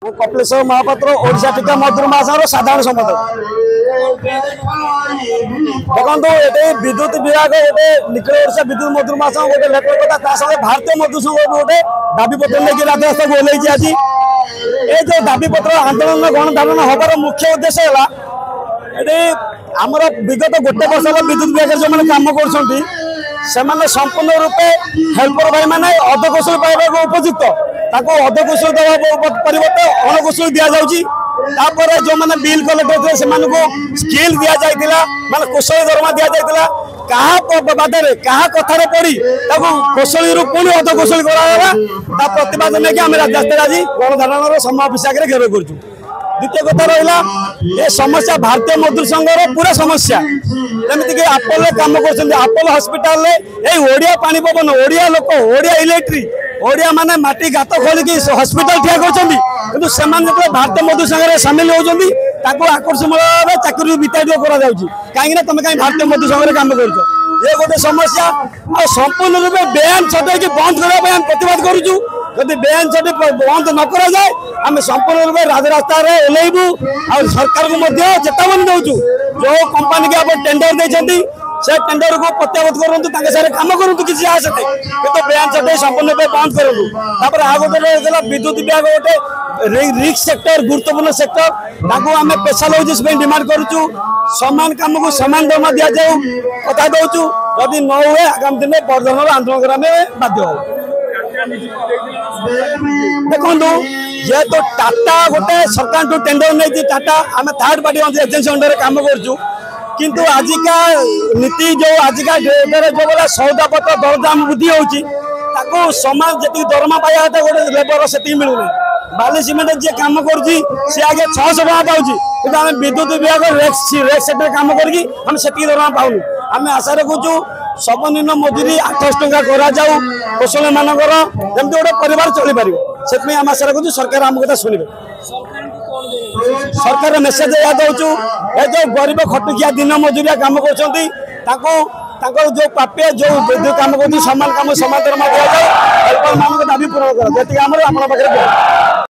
कपिलेश्वर महापात्र ओडिशा टीका मजदूर महासंघर साधारण सम्पादक देखो ये विद्युत विभाग गोटे निखिल ओडिशा विद्युत मजदूर महासंघ गोटे लेटर कथा भारतीय मजदूर संघ गोटे दाबी पत्र लेकिन राजरास्ता को ओह्लैछि आज ये जो दाबी पत्र आंदोलन गणधारण हबार मुख्य उद्देश्य है आमर विगत गोटे वर्ष विद्युत विभाग जो मैंने कम कर संपूर्ण रूपे हेल्पर भाई मैंने अधकौशल पाइबा उपयुक्त अधकौशल देवा परिवर्ते अणकौशल दि जाऊँगी जो मैंने बिल कलेक्टर थे स्किल दि जाता माने कौशल दरमा दि जाता क्या बाधे क्या कथार पड़ी कौशल पुणी अधकौशल कर प्रतिवाद नहीं आम राजरास्ता आज गणधारण समय ऑफिस आगे घेर कर द्वितीय कथा रहा ये समस्या भारतीय मजदूर संघर पूरा समस्या जमीक आपोल कम कर आपोल हस्पिटाल ओडिया पानी पवन ओडिया लोक ओडिया इलेक्ट्रिक ओडिया माने माटी गात खोलिकी हस्पिटाल ठिया कर भारतीय मजदूर संघ सामिल होती आकर्षण चाकरी विताड़ित कहीं तुम कहीं भारतीय मजदूर संघ कम कर ये गोटे समस्या और संपूर्ण रूपे बेआईन छटक बंद करने प्रतिवाद करुचु जदि बेआईन छटक बंद न कर जाए आम संपूर्ण रूपे राजरास्ता ओह्लैबू और सरकार को चेतावनी दौचु जो कंपानी की आप टेंडर देते से टेंडर को प्रत्यावर्त करूँ कम करूँ किसी आसते कि बेआईन छटक संपूर्ण रूपे बंद करूँ आ गोटे विद्युत विभाग गोटे रिक्स सेक्टर गुरुत्वपूर्ण सेक्टर आम स्पेशलाइज डिमांड करुचु समान कम को समान दरमा दि जाऊ कथा दौचु जदि न हुए आगामी दिन में बड़धरण आंदोलन कराने बाध्य हो देखो जेहेतु टाटा गोटे सरकार टेंडर नहीं टाटा आम थर्ड पार्टी एजेंसी अंडर कम करूँ किंतु आजिका नीति जो आजिका जो बोला सौदापत्र दरदाम वृद्धि हो समान जी दरमा पाया गोटे लेबर से मिलूना बाली सीमेंट जी कम कर आगे 600 टका पाँच आम विद्युत विभाग रेक्स सेक्टर कम करके दरमा पाऊनु आम आशा रखुचु सर्वनिम्न मजूरी 800 टका कराऊ कौशल मानकर जमी गोटे परिवार चली पार से आम आशा रखुचु सरकार आम कथा शुणे सरकार मेसेज या दौचु ए जो गरीब खटुकिया दिन मजूरिया कम कर जो प्राप्य जो कम कर समान कम समान दरमा दि जाए दाबी पूरण कर